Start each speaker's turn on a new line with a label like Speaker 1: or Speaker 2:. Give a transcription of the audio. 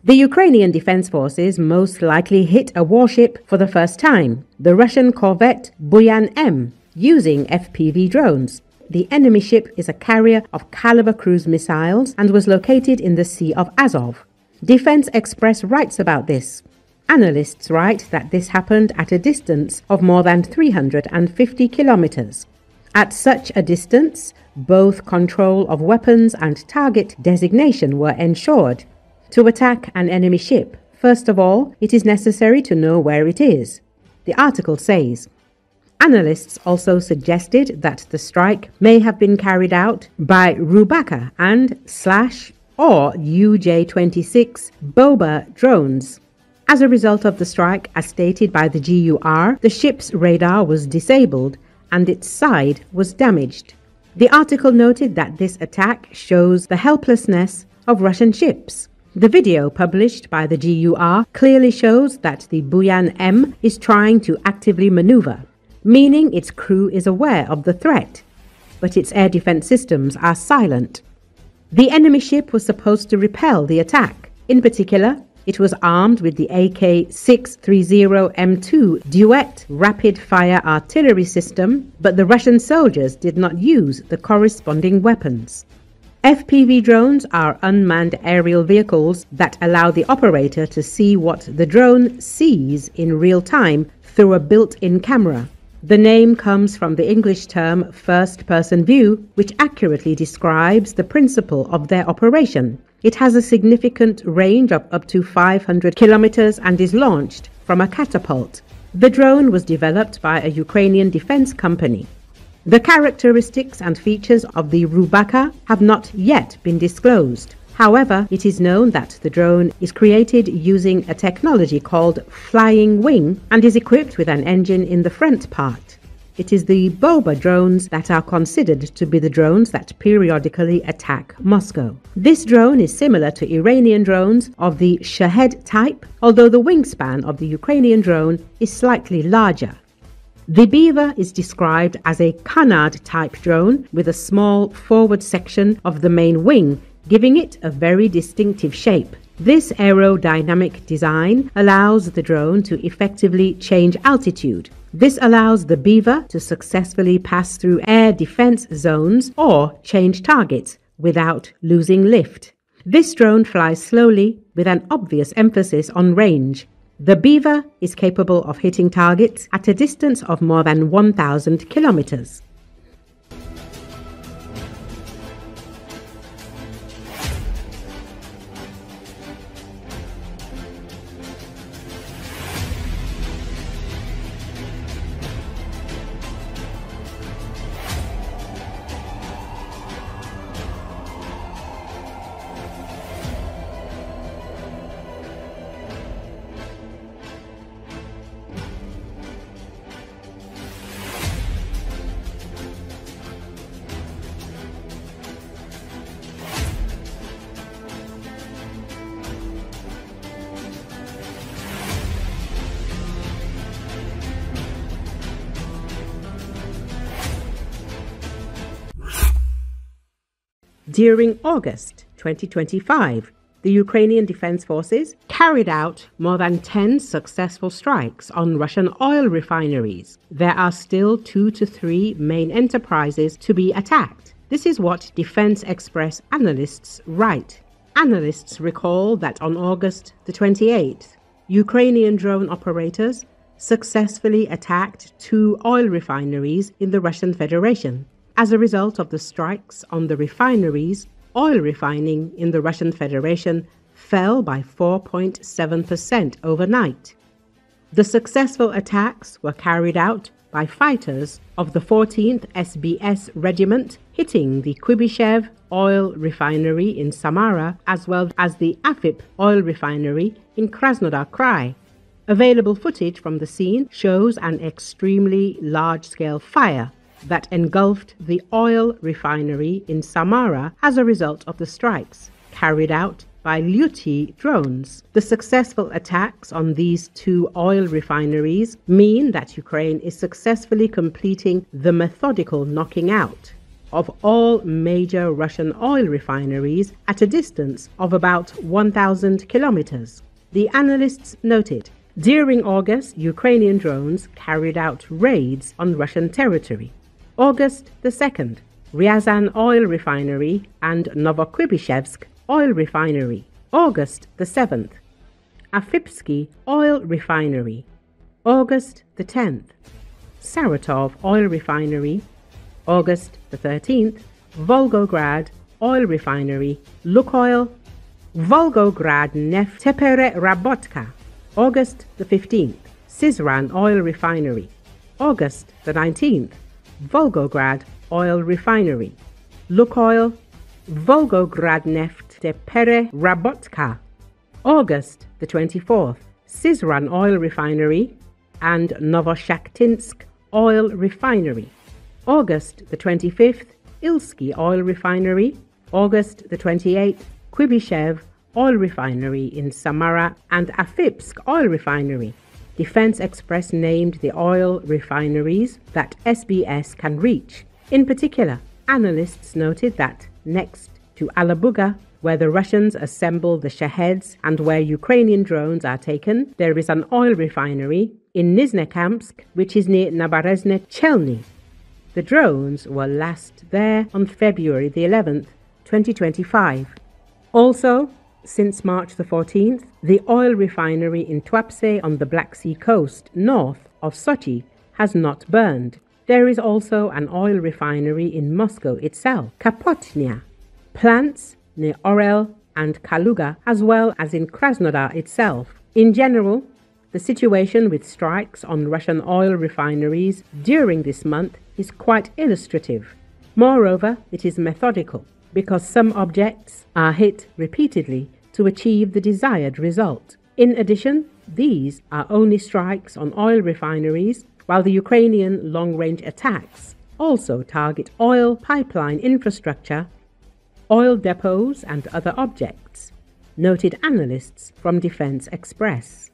Speaker 1: The Ukrainian Defense Forces most likely hit a warship for the first time, the Russian corvette Buyan-M, using FPV drones. The enemy ship is a carrier of Kalibr cruise missiles and was located in the Sea of Azov. Defense Express writes about this. Analysts write that this happened at a distance of more than 350 kilometers. At such a distance, both control of weapons and target designation were ensured. To attack an enemy ship, first of all, it is necessary to know where it is. The article says, analysts also suggested that the strike may have been carried out by Rubaka and /or UJ-26 Boba drones. As a result of the strike, as stated by the GUR, the ship's radar was disabled and its side was damaged. The article noted that this attack shows the helplessness of Russian ships. The video published by the GUR clearly shows that the Buyan-M is trying to actively maneuver, meaning its crew is aware of the threat, but its air defense systems are silent. The enemy ship was supposed to repel the attack. In particular, it was armed with the AK-630M2 Duet rapid-fire artillery system, but the Russian soldiers did not use the corresponding weapons. FPV drones are unmanned aerial vehicles that allow the operator to see what the drone sees in real time through a built-in camera. The name comes from the English term first-person view, which accurately describes the principle of their operation. It has a significant range of up to 500 kilometers and is launched from a catapult. The drone was developed by a Ukrainian defense company. The characteristics and features of the Rubaka have not yet been disclosed. However, it is known that the drone is created using a technology called flying wing and is equipped with an engine in the front part. It is the Boba drones that are considered to be the drones that periodically attack Moscow. This drone is similar to Iranian drones of the Shahed type, although the wingspan of the Ukrainian drone is slightly larger. The Beaver is described as a canard-type drone with a small forward section of the main wing, giving it a very distinctive shape. This aerodynamic design allows the drone to effectively change altitude. This allows the Beaver to successfully pass through air defense zones or change targets without losing lift. This drone flies slowly with an obvious emphasis on range. The Beaver is capable of hitting targets at a distance of more than 1,000 kilometers. During August 2025, the Ukrainian Defense Forces carried out more than 10 successful strikes on Russian oil refineries. There are still 2 to 3 main enterprises to be attacked. This is what Defense Express analysts write. Analysts recall that on August the 28th, Ukrainian drone operators successfully attacked 2 oil refineries in the Russian Federation. As a result of the strikes on the refineries, oil refining in the Russian Federation fell by 4.7% overnight. The successful attacks were carried out by fighters of the 14th SBS Regiment, hitting the Kuibyshev oil refinery in Samara as well as the Afip oil refinery in Krasnodar Krai. Available footage from the scene shows an extremely large-scale fire that engulfed the oil refinery in Samara as a result of the strikes carried out by Lyuty drones. The successful attacks on these 2 oil refineries mean that Ukraine is successfully completing the methodical knocking out of all major Russian oil refineries at a distance of about 1,000 kilometers. The analysts noted, during August, Ukrainian drones carried out raids on Russian territory. August the 2nd, Ryazan oil refinery and Novokibishevsk oil refinery. August the 7th, Afipsky oil refinery. August the 10th, Saratov oil refinery. August the 13th, Volgograd oil refinery. Lukoil, Volgograd Neft Rabotka. August the 15th, Syzran oil refinery. August the 19th, Volgograd oil refinery. Lukoil, Volgograd Neft Rabotka. August the 24th, Syzran oil refinery and Novoshakhtinsk oil refinery. August the 25th, Ilsky oil refinery. August the 28th, Kuibyshev oil refinery in Samara and Afipsk oil refinery. Defense Express named the oil refineries that SBS can reach. In particular, analysts noted that next to Alabuga, where the Russians assemble the Shaheds and where Ukrainian drones are taken, there is an oil refinery in Nizhnekamsk, which is near Naberezhne-Chelny. The drones were last there on February the 11th, 2025. Also, since March the 14th, the oil refinery in Tuapse on the Black Sea coast, north of Sochi, has not burned. There is also an oil refinery in Moscow itself, Kapotnia. Plants near Orel and Kaluga, as well as in Krasnodar itself. In general, the situation with strikes on Russian oil refineries during this month is quite illustrative. Moreover, it is methodical, because some objects are hit repeatedly to achieve the desired result. In addition, these are only strikes on oil refineries, while the Ukrainian long-range attacks also target oil pipeline infrastructure, oil depots and other objects, noted analysts from Defense Express.